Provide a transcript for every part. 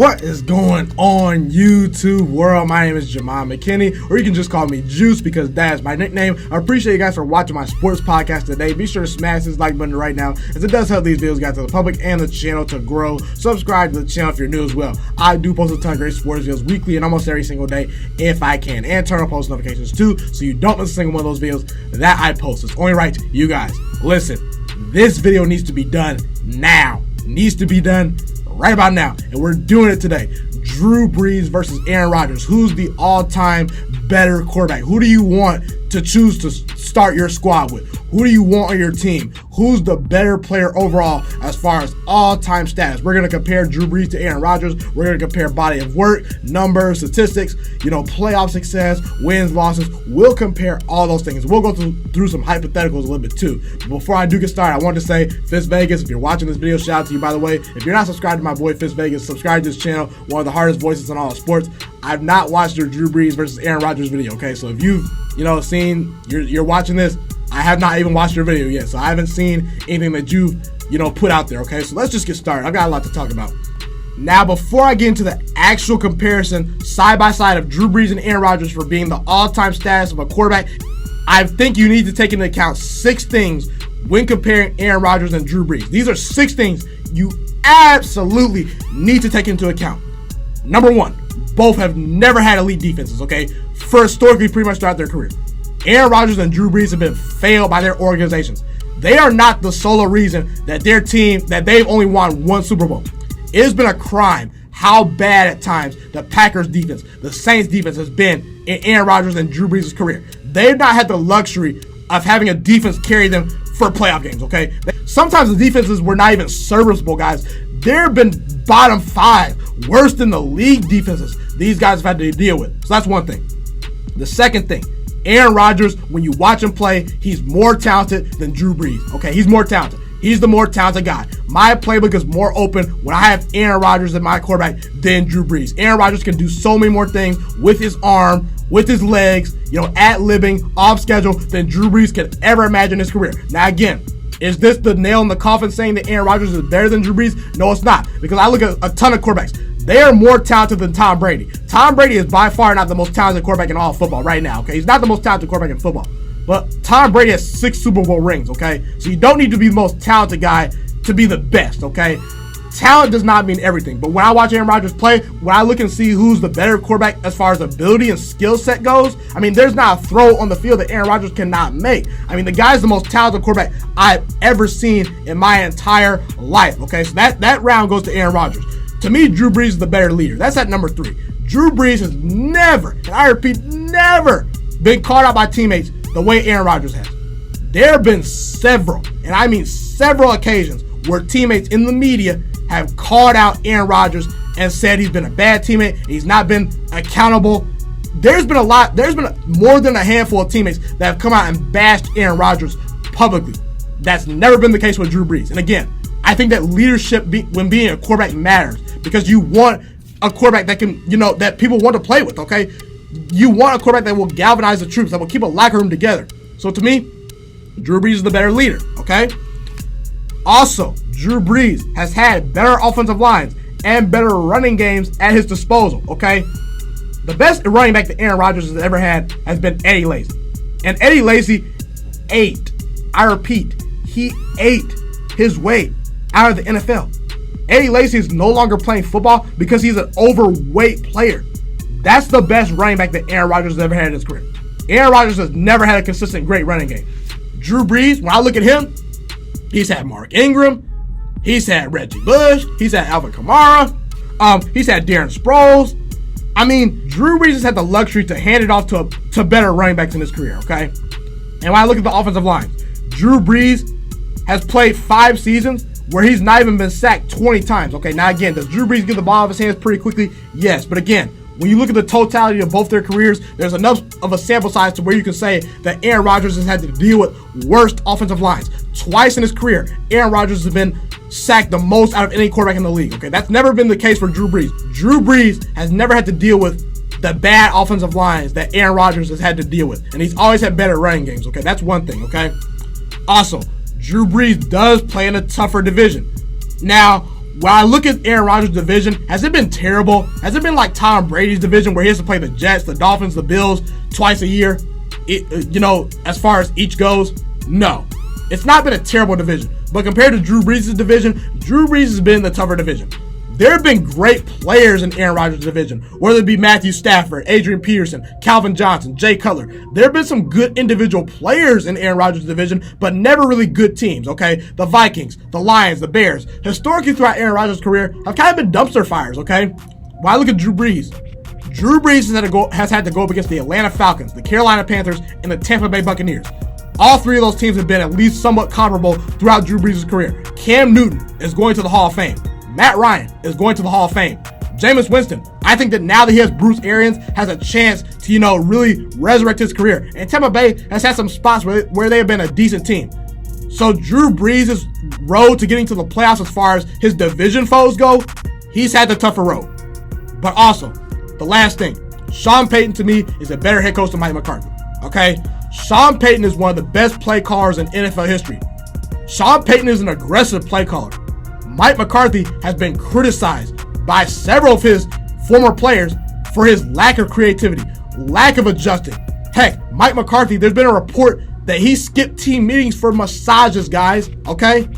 What is going on, YouTube world? My name is Ghiman Mckinney, or you can just call me Juice because that's my nickname. I appreciate you guys for watching my sports podcast today. Be sure to smash this like button right now, as it does help these videos get out to the public and the channel to grow. Subscribe to the channel if you're new as well. I do post a ton of great sports videos weekly and almost every single day if I can, and turn on post notifications too, so you don't miss a single one of those videos that I post. It's only right, you guys. Listen, this video needs to be done now. Needs to be done right about now, and we're doing it today. Drew Brees versus Aaron Rodgers. Who's the all-time better quarterback? Who do you want to choose to start your squad with? Who do you want on your team? Who's the better player overall as far as all-time stats? We're going to compare Drew Brees to Aaron Rodgers. We're going to compare body of work, numbers, statistics, playoff success, wins, losses. We'll compare all those things. We'll go through some hypotheticals a little bit too. But before I do get started, I want to say, Fis Vegas, if you're watching this video, shout out to you, by the way. If you're not subscribed to my boy Fis Vegas, subscribe to this channel, one of the hardest voices in all of sports. I've not watched your Drew Brees versus Aaron Rodgers video, okay? So if you've, seen, you're watching this, I have not even watched your video yet, so I haven't seen anything that you've, put out there, okay? So let's just get started. I've got a lot to talk about. Now, before I get into the actual comparison side by side of Drew Brees and Aaron Rodgers for being the all-time status of a quarterback, I think you need to take into account 6 things when comparing Aaron Rodgers and Drew Brees. These are 6 things you absolutely need to take into account. Number 1, both have never had elite defenses, okay? For historically pretty much throughout their career. Aaron Rodgers and Drew Brees have been failed by their organizations. They are not the sole reason that their team, that they've only won 1 Super Bowl. It has been a crime how bad at times the Packers defense, the Saints defense has been in Aaron Rodgers and Drew Brees' career. They've not had the luxury of having a defense carry them for playoff games, okay? Sometimes the defenses were not even serviceable, guys. There have been bottom 5, worse than the league defenses these guys have had to deal with. So that's one thing. The second thing, Aaron Rodgers, when you watch him play, he's more talented than Drew Brees, okay? He's more talented. He's the more talented guy. My playbook is more open when I have Aaron Rodgers as my quarterback than Drew Brees. Aaron Rodgers can do so many more things with his arm, with his legs, ad-libbing, off schedule than Drew Brees could ever imagine in his career. Now again, is this the nail in the coffin saying that Aaron Rodgers is better than Drew Brees? No, it's not, because I look at a ton of quarterbacks. They are more talented than Tom Brady. Tom Brady is by far not the most talented quarterback in all of football right now, okay? He's not the most talented quarterback in football. But Tom Brady has 6 Super Bowl rings, okay? So you don't need to be the most talented guy to be the best, okay? Talent does not mean everything. But when I watch Aaron Rodgers play, when I look and see who's the better quarterback as far as ability and skill set goes, there's not a throw on the field that Aaron Rodgers cannot make. The guy's the most talented quarterback I've ever seen in my entire life, okay? So that round goes to Aaron Rodgers. To me, Drew Brees is the better leader. That's at number 3. Drew Brees has never, and I repeat, never been caught out by teammates the way Aaron Rodgers has. There have been several, and I mean several occasions where teammates in the media have called out Aaron Rodgers and said he's been a bad teammate, he's not been accountable. There's been more than a handful of teammates that have come out and bashed Aaron Rodgers publicly. That's never been the case with Drew Brees. And again, I think that leadership when being a quarterback matters, because you want a quarterback that can, that people want to play with, okay? You want a quarterback that will galvanize the troops, that will keep a locker room together. So to me, Drew Brees is the better leader, okay? Also, Drew Brees has had better offensive lines and better running games at his disposal, okay? The best running back that Aaron Rodgers has ever had has been Eddie Lacy. And Eddie Lacy ate, I repeat, he ate his way out of the NFL. Eddie Lacy is no longer playing football because he's an overweight player. That's the best running back that Aaron Rodgers has ever had in his career. Aaron Rodgers has never had a consistent great running game. Drew Brees, when I look at him, he's had Mark Ingram, he's had Reggie Bush, he's had Alvin Kamara, he's had Darren Sproles. Drew Brees has had the luxury to hand it off to better running backs in his career, okay? And when I look at the offensive line, Drew Brees has played 5 seasons where he's not even been sacked 20 times, okay? Now again, does Drew Brees get the ball out of his hands pretty quickly? Yes, but again, when you look at the totality of both their careers, there's enough of a sample size to where you can say that Aaron Rodgers has had to deal with worst offensive lines. Twice in his career, Aaron Rodgers has been sacked the most out of any quarterback in the league, okay? That's never been the case for Drew Brees. Drew Brees has never had to deal with the bad offensive lines that Aaron Rodgers has had to deal with. And he's always had better running games, okay? That's one thing, okay? Also, Drew Brees does play in a tougher division. Now, When I look at Aaron Rodgers' division, has it been terrible? Has it been like Tom Brady's division where he has to play the Jets, the Dolphins, the Bills twice a year? As far as each goes, no. It's not been a terrible division. But compared to Drew Brees' division, Drew Brees has been the tougher division. There have been great players in Aaron Rodgers' division, whether it be Matthew Stafford, Adrian Peterson, Calvin Johnson, Jay Cutler. There have been some good individual players in Aaron Rodgers' division, but never really good teams, okay? The Vikings, the Lions, the Bears, historically throughout Aaron Rodgers' career, have kind of been dumpster fires, okay? When I look at Drew Brees has had to go up against the Atlanta Falcons, the Carolina Panthers, and the Tampa Bay Buccaneers. All three of those teams have been at least somewhat comparable throughout Drew Brees' career. Cam Newton is going to the Hall of Fame. Matt Ryan is going to the Hall of Fame. Jameis Winston, I think that now that he has Bruce Arians, has a chance to, really resurrect his career. And Tampa Bay has had some spots where they have been a decent team. So Drew Brees' road to getting to the playoffs as far as his division foes go, he's had the tougher road. But also, the last thing, Sean Payton to me is a better head coach than Mike McCarthy. Okay? Sean Payton is one of the best play callers in NFL history. Sean Payton is an aggressive play caller. Mike McCarthy has been criticized by several of his former players for his lack of creativity, lack of adjusting. Heck, Mike McCarthy, there's been a report that he skipped team meetings for massages, guys, okay?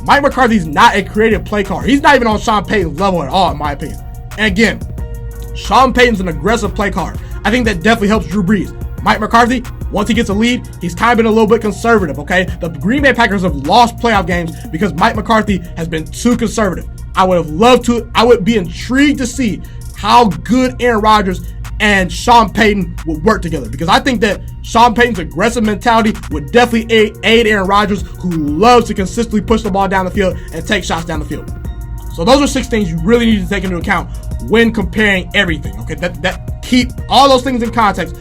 Mike McCarthy's not a creative play caller. He's not even on Sean Payton's level at all, in my opinion. And again, Sean Payton's an aggressive play caller. I think that definitely helps Drew Brees. Mike McCarthy, once he gets a lead, he's kind of been a little bit conservative, okay? The Green Bay Packers have lost playoff games because Mike McCarthy has been too conservative. I would be intrigued to see how good Aaron Rodgers and Sean Payton would work together, because I think that Sean Payton's aggressive mentality would definitely aid Aaron Rodgers, who loves to consistently push the ball down the field and take shots down the field. So those are 6 things you really need to take into account when comparing everything, okay? That keep all those things in context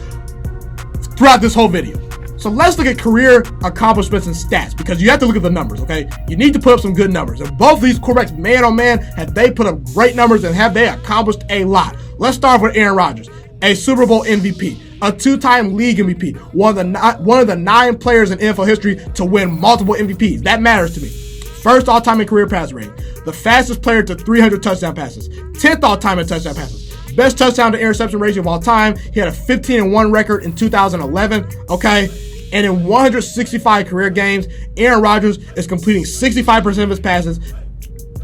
throughout this whole video. So let's look at career accomplishments and stats, because you have to look at the numbers, okay? You need to put up some good numbers. And both of these quarterbacks, man on man, have they put up great numbers and have they accomplished a lot. Let's start with Aaron Rodgers, a Super Bowl MVP, a 2-time league MVP, one of the 9 players in NFL history to win multiple MVPs. That matters to me. First all-time in career pass rating, the fastest player to 300 touchdown passes, 10th all-time in touchdown passes, best touchdown to interception ratio of all time. He had a 15-1 record in 2011, okay? And in 165 career games, Aaron Rodgers is completing 65% of his passes,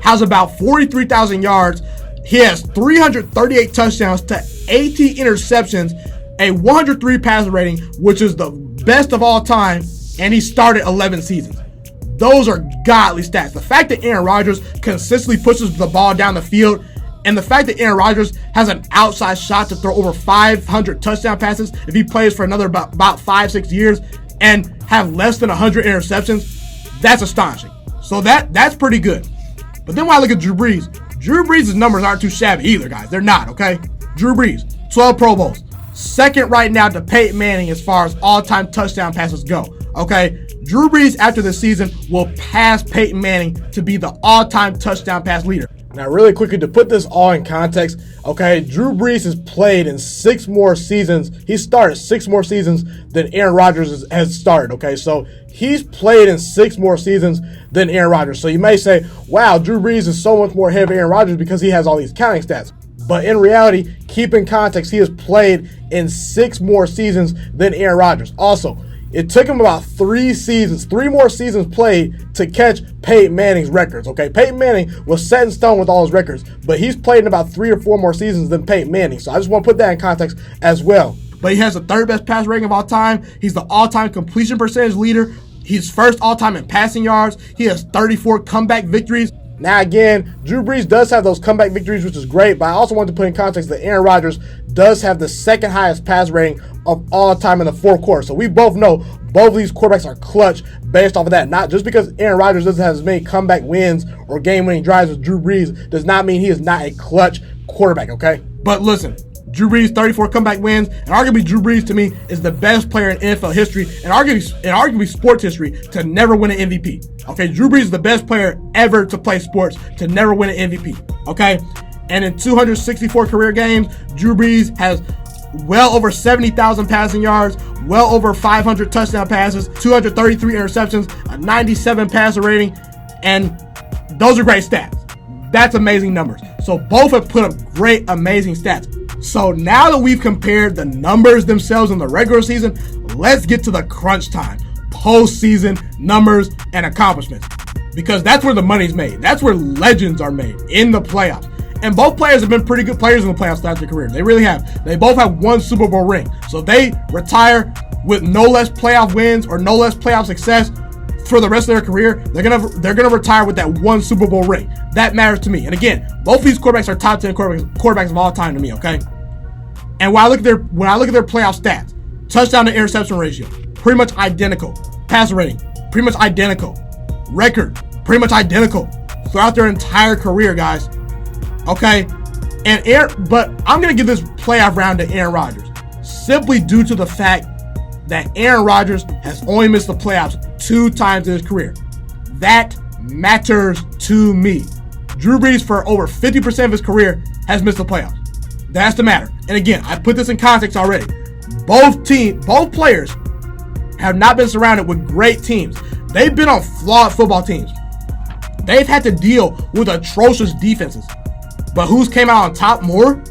has about 43,000 yards. He has 338 touchdowns to 80 interceptions, a 103 passer rating, which is the best of all time, and he started 11 seasons. Those are godly stats. The fact that Aaron Rodgers consistently pushes the ball down the field, and the fact that Aaron Rodgers has an outside shot to throw over 500 touchdown passes if he plays for another about 5-6 years and have less than 100 interceptions, that's astonishing. So that's pretty good. But then when I look at Drew Brees' numbers aren't too shabby either, guys. They're not, okay? Drew Brees, 12 Pro Bowls. Second right now to Peyton Manning as far as all-time touchdown passes go, okay? Drew Brees, after this season, will pass Peyton Manning to be the all-time touchdown pass leader. Now, really quickly, to put this all in context, okay, Drew Brees has played in 6 more seasons. He started 6 more seasons than Aaron Rodgers has started, okay? So he's played in 6 more seasons than Aaron Rodgers. So you may say, wow, Drew Brees is so much more ahead of Aaron Rodgers because he has all these counting stats. But in reality, keep in context, he has played in 6 more seasons than Aaron Rodgers. Also, it took him about 3 more seasons played to catch Peyton Manning's records, okay? Peyton Manning was set in stone with all his records, but he's played in about 3 or 4 more seasons than Peyton Manning. So I just want to put that in context as well. But he has the 3rd best pass rating of all time. He's the all-time completion percentage leader. He's first all-time in passing yards. He has 34 comeback victories. Now again, Drew Brees does have those comeback victories, which is great, but I also want to put in context that Aaron Rodgers does have the 2nd highest pass rating of all time in the 4th quarter. So we both know both of these quarterbacks are clutch based off of that. Not just because Aaron Rodgers doesn't have as many comeback wins or game-winning drives as Drew Brees does not mean he is not a clutch quarterback, okay? But listen, Drew Brees, 34 comeback wins, and arguably Drew Brees to me is the best player in NFL history and arguably sports history to never win an MVP. Okay, Drew Brees is the best player ever to play sports to never win an MVP. Okay, and in 264 career games, Drew Brees has well over 70,000 passing yards, well over 500 touchdown passes, 233 interceptions, a 97 passer rating, and those are great stats. That's amazing numbers. So both have put up great, amazing stats. So now that we've compared the numbers themselves in the regular season, let's get to the crunch time. Postseason numbers and accomplishments. Because that's where the money's made. That's where legends are made, in the playoffs. And both players have been pretty good players in the playoffs throughout their career. They really have. They both have one Super Bowl ring. So if they retire with no less playoff wins or no less playoff success for the rest of their career, they're gonna retire with that one Super Bowl ring. That matters to me. And again, both of these quarterbacks are top 10 quarterbacks of all time to me, okay? And when I look at their playoff stats, touchdown to interception ratio, pretty much identical. Passer rating, pretty much identical. Record, pretty much identical throughout their entire career, guys. Okay? But I'm going to give this playoff round to Aaron Rodgers simply due to the fact that Aaron Rodgers has only missed the playoffs 2 times in his career. That matters to me. Drew Brees, for over 50% of his career, has missed the playoffs. That's the matter. And again, I put this in context already. Both players have not been surrounded with great teams. They've been on flawed football teams. They've had to deal with atrocious defenses. But who's came out on top more?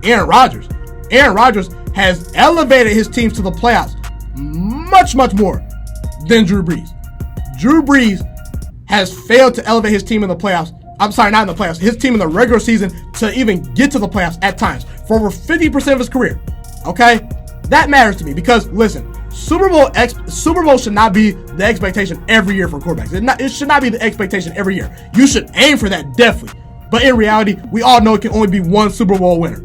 Aaron Rodgers. Aaron Rodgers has elevated his teams to the playoffs much, much more than Drew Brees. Drew Brees has failed to elevate his team in the playoffs. I'm sorry, not in the playoffs. His team in the regular season to even get to the playoffs at times for over 50% of his career. Okay? That matters to me because, listen, Super Bowl should not be the expectation every year for quarterbacks. It should not be the expectation every year. You should aim for that, definitely. But in reality, we all know it can only be one Super Bowl winner.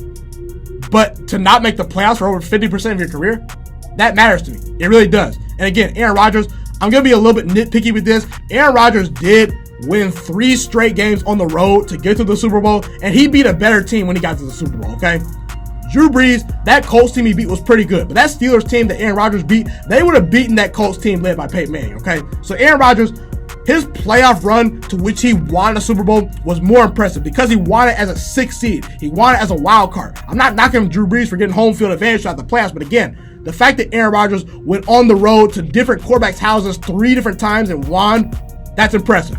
But to not make the playoffs for over 50% of your career, that matters to me. It really does. And again, Aaron Rodgers, I'm going to be a little bit nitpicky with this. Aaron Rodgers did win 3 straight games on the road to get to the Super Bowl, and he beat a better team when he got to the Super Bowl, okay? Drew Brees, that Colts team he beat was pretty good. But that Steelers team that Aaron Rodgers beat, they would have beaten that Colts team led by Peyton Manning, okay? So Aaron Rodgers, his playoff run to which he won a Super Bowl was more impressive because he won it as a 6th seed. He won it as a wild card. I'm not knocking Drew Brees for getting home field advantage throughout the playoffs, but again, the fact that Aaron Rodgers went on the road to different quarterbacks' houses 3 different times and won, that's impressive.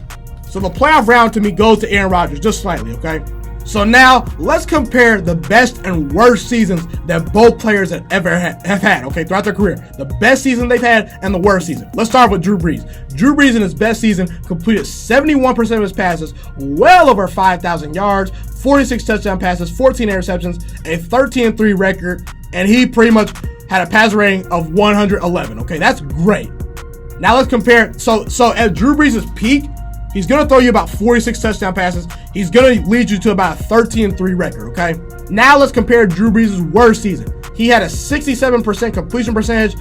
So the playoff round to me goes to Aaron Rodgers just slightly, okay? So now let's compare the best and worst seasons that both players have ever had, okay, throughout their career. The best season they've had and the worst season. Let's start with Drew Brees. Drew Brees in his best season completed 71% of his passes, well over 5,000 yards, 46 touchdown passes, 14 interceptions, a 13-3 record, and he pretty much had a passer rating of 111. Okay, that's great. Now let's compare. So at Drew Brees' peak, he's going to throw you about 46 touchdown passes. He's going to lead you to about a 13-3 record, okay? Now let's compare Drew Brees' worst season. He had a 67% completion percentage.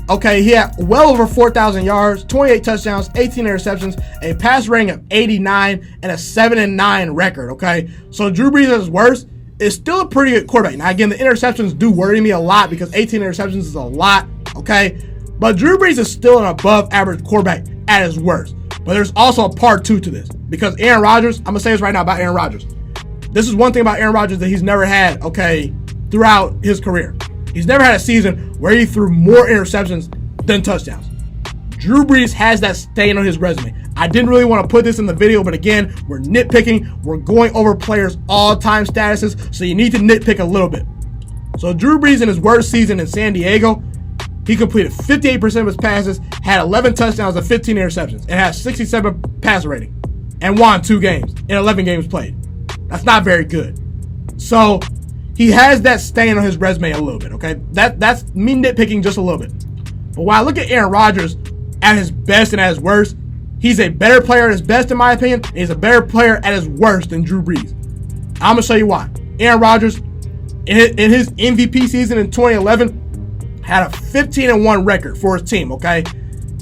Okay, he had well over 4,000 yards, 28 touchdowns, 18 interceptions, a pass rating of 89, and a 7-9 record, okay? So Drew Brees at his worst is still a pretty good quarterback. Now, again, the interceptions do worry me a lot because 18 interceptions is a lot, okay? But Drew Brees is still an above-average quarterback at his worst. But there's also a part 2 to this because Aaron Rodgers, I'm going to say this right now about Aaron Rodgers. This is one thing about Aaron Rodgers that he's never had, okay, throughout his career. He's never had a season where he threw more interceptions than touchdowns. Drew Brees has that stain on his resume. I didn't really want to put this in the video, but again, we're nitpicking. We're going over players' all-time statuses, so you need to nitpick a little bit. So Drew Brees in his worst season in San Diego, he completed 58% of his passes, had 11 touchdowns and 15 interceptions, and had 67 passer rating, and won 2 games in 11 games played. That's not very good. So he has that stain on his resume a little bit, okay? That's me nitpicking just a little bit. But when I look at Aaron Rodgers at his best and at his worst, he's a better player at his best, in my opinion, and he's a better player at his worst than Drew Brees. I'm going to show you why. Aaron Rodgers, in his MVP season in 2011, had a 15-1 record for his team, okay?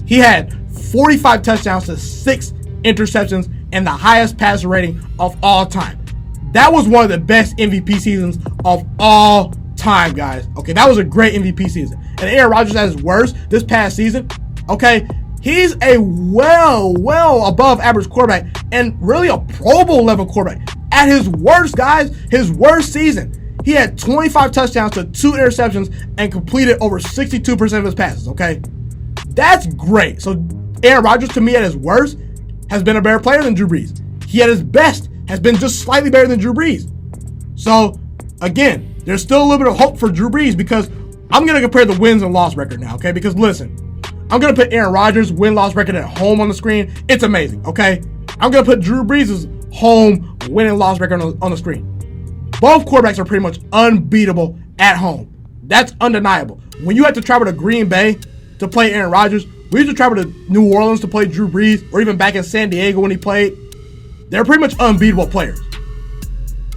He had 45 touchdowns to 6 interceptions and the highest passer rating of all time. That was one of the best MVP seasons of all time, guys. Okay, that was a great MVP season. And Aaron Rodgers at his worst this past season, okay, he's a well above average quarterback and really a Pro Bowl level quarterback. At his worst, guys, his worst season, he had 25 touchdowns to 2 interceptions and completed over 62% of his passes, okay? That's great. So Aaron Rodgers, to me, at his worst, has been a better player than Drew Brees. He at his best has been just slightly better than Drew Brees. So, again, there's still a little bit of hope for Drew Brees because I'm going to compare the wins and loss record now, okay? Because, listen, I'm going to put Aaron Rodgers' win-loss record at home on the screen. It's amazing, okay? I'm going to put Drew Brees' home win and loss record on the screen. Both quarterbacks are pretty much unbeatable at home. That's undeniable. When you have to travel to Green Bay to play Aaron Rodgers, we used to travel to New Orleans to play Drew Brees, or even back in San Diego when he played. They're pretty much unbeatable players.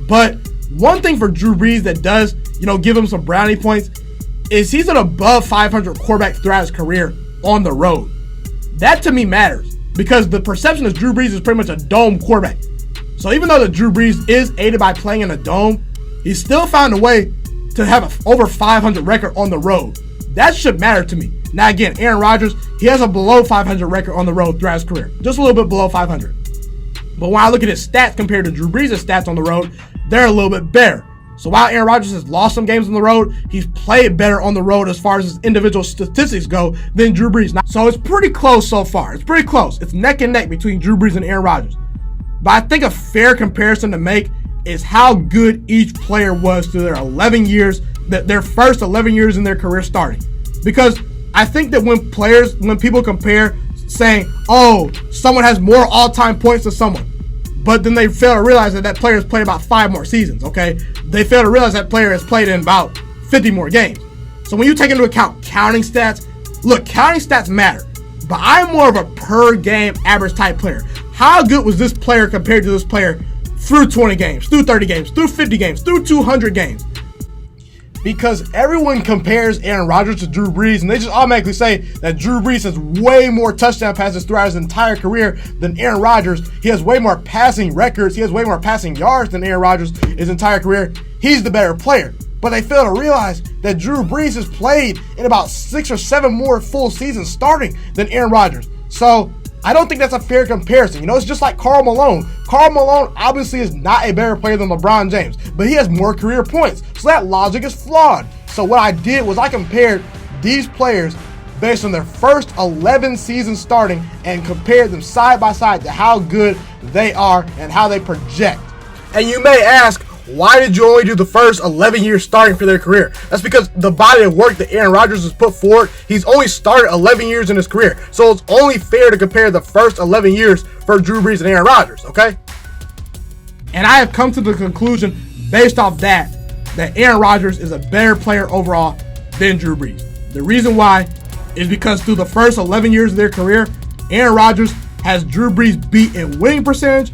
But one thing for Drew Brees that does, give him some brownie points is he's an above 500 quarterback throughout his career on the road. That to me matters because the perception is Drew Brees is pretty much a dome quarterback. So even though the Drew Brees is aided by playing in a dome, he still found a way to have an over 500 record on the road. That should matter to me. Now again, Aaron Rodgers, he has a below 500 record on the road throughout his career. Just a little bit below 500. But when I look at his stats compared to Drew Brees' stats on the road, they're a little bit better. So while Aaron Rodgers has lost some games on the road, he's played better on the road as far as his individual statistics go than Drew Brees. So it's pretty close so far. It's pretty close. It's neck and neck between Drew Brees and Aaron Rodgers. But I think a fair comparison to make is how good each player was through their first 11 years in their career starting. Because I think that when people compare saying, oh, someone has more all-time points than someone, but then they fail to realize that player has played about 5 more seasons, okay? They fail to realize that player has played in about 50 more games. So when you take into account counting stats, look, counting stats matter, but I'm more of a per-game average type player. How good was this player compared to this player through 20 games, through 30 games, through 50 games, through 200 games? Because everyone compares Aaron Rodgers to Drew Brees, and they just automatically say that Drew Brees has way more touchdown passes throughout his entire career than Aaron Rodgers. He has way more passing records. He has way more passing yards than Aaron Rodgers his entire career. He's the better player. But they fail to realize that Drew Brees has played in about 6 or 7 more full seasons starting than Aaron Rodgers. So I don't think that's a fair comparison. It's just like Karl Malone. Karl Malone obviously is not a better player than LeBron James, but he has more career points. So that logic is flawed. So what I did was I compared these players based on their first 11 seasons starting and compared them side by side to how good they are and how they project. And you may ask, why did you only do the first 11 years starting for their career? That's because the body of work that Aaron Rodgers has put forward, he's only started 11 years in his career. So it's only fair to compare the first 11 years for Drew Brees and Aaron Rodgers, okay? And I have come to the conclusion based off that Aaron Rodgers is a better player overall than Drew Brees. The reason why is because through the first 11 years of their career, Aaron Rodgers has Drew Brees beat in winning percentage,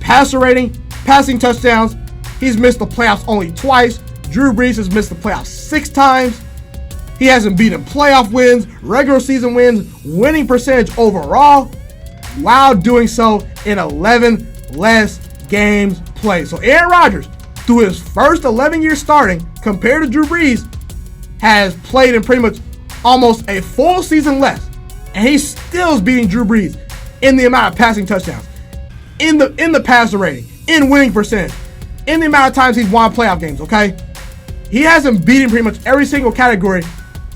passer rating, passing touchdowns. He's missed the playoffs only twice. Drew Brees has missed the playoffs 6 times. He hasn't beaten playoff wins, regular season wins, winning percentage overall, while doing so in 11 less games played. So Aaron Rodgers, through his first 11 years starting, compared to Drew Brees, has played in pretty much almost a full season less. And he still is beating Drew Brees in the amount of passing touchdowns, in the passer rating, in winning percentage, in the amount of times he's won playoff games, okay? He hasn't beaten pretty much every single category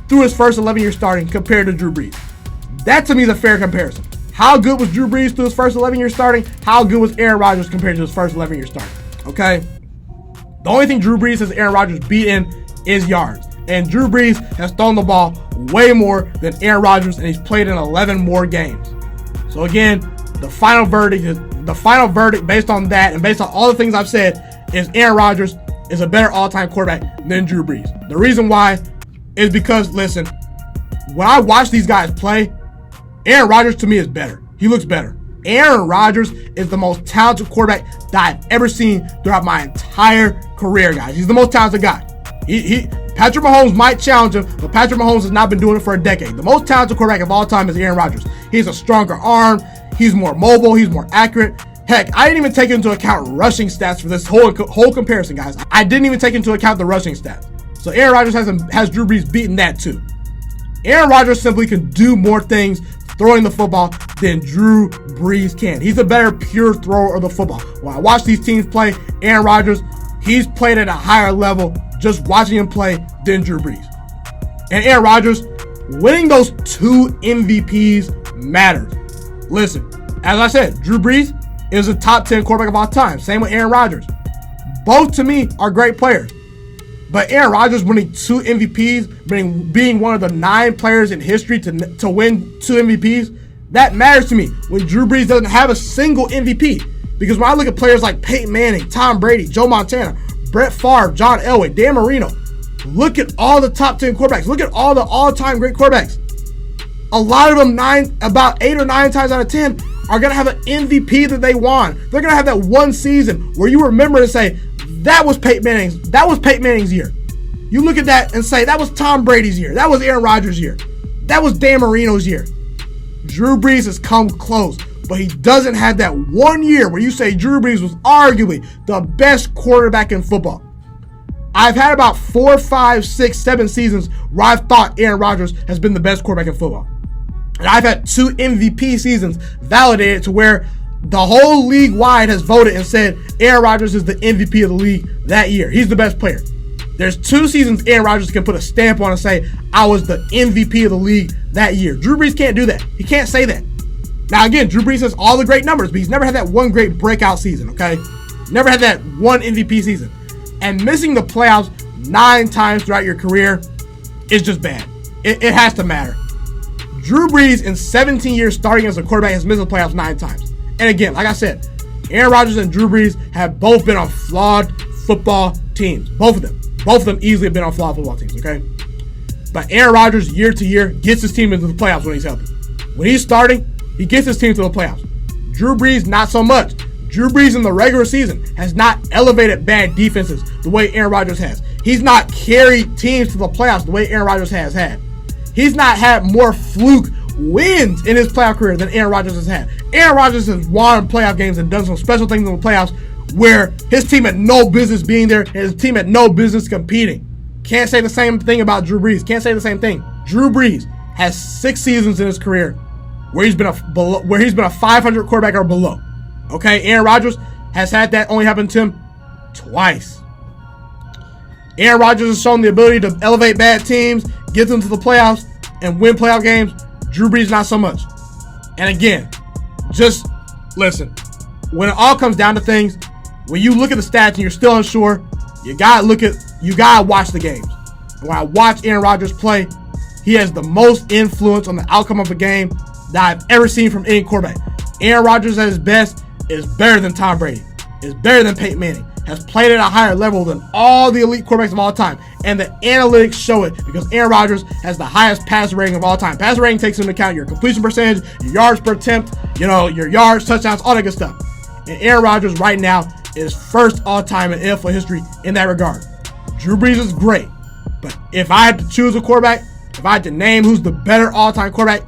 through his first 11 years starting compared to Drew Brees. That to me is a fair comparison. How good was Drew Brees through his first 11 years starting? How good was Aaron Rodgers compared to his first 11 years starting, okay? The only thing Drew Brees has Aaron Rodgers beat in is yards. And Drew Brees has thrown the ball way more than Aaron Rodgers, and he's played in 11 more games. So again, the final verdict based on that and based on all the things I've said is Aaron Rodgers is a better all-time quarterback than Drew Brees. The reason why is because, listen, when I watch these guys play, Aaron Rodgers to me is better. He looks better. Aaron Rodgers is the most talented quarterback that I've ever seen throughout my entire career, guys. He's the most talented guy. Patrick Mahomes might challenge him, but Patrick Mahomes has not been doing it for a decade. The most talented quarterback of all time is Aaron Rodgers. He has a stronger arm. He's more mobile. He's more accurate. Heck, I didn't even take into account rushing stats for this whole comparison, guys. I didn't even take into account the rushing stats. So Aaron Rodgers has Drew Brees beaten that too. Aaron Rodgers simply can do more things throwing the football than Drew Brees can. He's a better pure thrower of the football. When I watch these teams play, Aaron Rodgers, he's played at a higher level just watching him play than Drew Brees. And Aaron Rodgers, winning those 2 MVPs matters. Listen, as I said, Drew Brees, is a top 10 quarterback of all time. Same with Aaron Rodgers. Both, to me, are great players. But Aaron Rodgers winning 2 MVPs, being one of the 9 players in history to win 2 MVPs, that matters to me when Drew Brees doesn't have a single MVP. Because when I look at players like Peyton Manning, Tom Brady, Joe Montana, Brett Favre, John Elway, Dan Marino, look at all the top 10 quarterbacks. Look at all the all-time great quarterbacks. A lot of them, about 8 or 9 times out of 10, are going to have an MVP that they won. They're going to have that one season where you remember and say, that was Peyton Manning's year. You look at that and say, that was Tom Brady's year. That was Aaron Rodgers' year. That was Dan Marino's year. Drew Brees has come close, but he doesn't have that one year where you say Drew Brees was arguably the best quarterback in football. I've had about 4, 5, 6, 7 seasons where I've thought Aaron Rodgers has been the best quarterback in football. And I've had 2 MVP seasons validated to where the whole league-wide has voted and said Aaron Rodgers is the MVP of the league that year. He's the best player. There's 2 seasons Aaron Rodgers can put a stamp on and say, I was the MVP of the league that year. Drew Brees can't do that. He can't say that. Now, again, Drew Brees has all the great numbers, but he's never had that one great breakout season, okay? Never had that one MVP season. And missing the playoffs 9 times throughout your career is just bad. It has to matter. Drew Brees, in 17 years starting as a quarterback, has missed the playoffs 9 times. And again, like I said, Aaron Rodgers and Drew Brees have both been on flawed football teams. Both of them. Both of them easily have been on flawed football teams, okay? But Aaron Rodgers, year to year, gets his team into the playoffs when he's healthy. When he's starting, he gets his team to the playoffs. Drew Brees, not so much. Drew Brees in the regular season has not elevated bad defenses the way Aaron Rodgers has. He's not carried teams to the playoffs the way Aaron Rodgers has had. He's not had more fluke wins in his playoff career than Aaron Rodgers has had. Aaron Rodgers has won playoff games and done some special things in the playoffs where his team had no business being there and his team had no business competing. Can't say the same thing about Drew Brees. Can't say the same thing. Drew Brees has 6 seasons in his career where he's been a 500 quarterback or below. Okay, Aaron Rodgers has had that only happen to him twice. Aaron Rodgers has shown the ability to elevate bad teams, get them to the playoffs, and win playoff games. Drew Brees, not so much. And again, just listen. When it all comes down to things, when you look at the stats and you're still unsure, you gotta watch the games. And when I watch Aaron Rodgers play, he has the most influence on the outcome of a game that I've ever seen from any quarterback. Aaron Rodgers at his best is better than Tom Brady, is better than Peyton Manning, has played at a higher level than all the elite quarterbacks of all time. And the analytics show it because Aaron Rodgers has the highest passer rating of all time. Passer rating takes into account your completion percentage, your yards per attempt, your yards, touchdowns, all that good stuff. And Aaron Rodgers right now is first all time in NFL history in that regard. Drew Brees is great, but if I had to choose a quarterback, if I had to name who's the better all-time quarterback,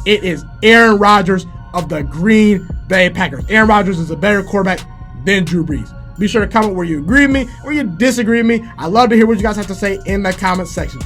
it is Aaron Rodgers of the Green Bay Packers. Aaron Rodgers is a better quarterback than Drew Brees. Be sure to comment where you agree with me or you disagree with me. I'd love to hear what you guys have to say in the comment section.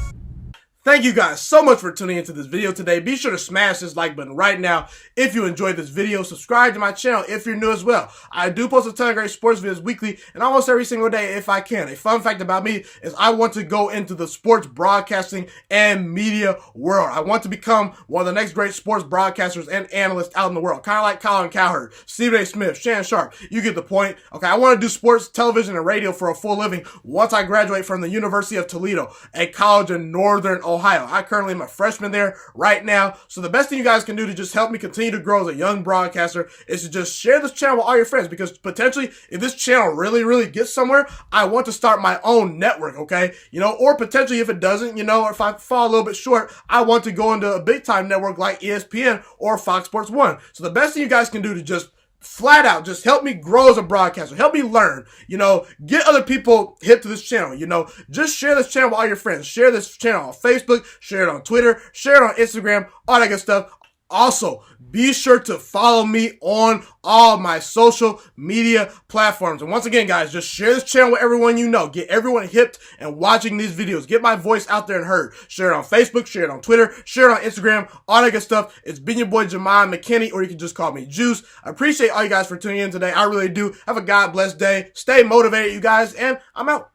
Thank you guys so much for tuning into this video today. Be sure to smash this like button right now if you enjoyed this video. Subscribe to my channel if you're new as well. I do post a ton of great sports videos weekly and almost every single day if I can. A fun fact about me is I want to go into the sports broadcasting and media world. I want to become one of the next great sports broadcasters and analysts out in the world. Kind of like Colin Cowherd, Stephen A. Smith, Shannon Sharp. You get the point. Okay, I want to do sports, television, and radio for a full living once I graduate from the University of Toledo, a college in Northern Ohio. I currently am a freshman there right now. So the best thing you guys can do to just help me continue to grow as a young broadcaster is to just share this channel with all your friends, because potentially if this channel really gets somewhere, I want to start my own network, okay? Or potentially if it doesn't, or if I fall a little bit short, I want to go into a big time network like ESPN or Fox Sports 1. So the best thing you guys can do to just flat out just help me grow as a broadcaster, help me learn, get other people hip to this channel, just share this channel with all your friends, share this channel on Facebook, share it on Twitter, share it on Instagram, all that good stuff. Also, be sure to follow me on all my social media platforms. And once again, guys, just share this channel with everyone you know. Get everyone hipped and watching these videos. Get my voice out there and heard. Share it on Facebook, share it on Twitter, share it on Instagram, all that good stuff. It's been your boy, Ghiman Mckinney, or you can just call me Juice. I appreciate all you guys for tuning in today. I really do. Have a God bless day. Stay motivated, you guys, and I'm out.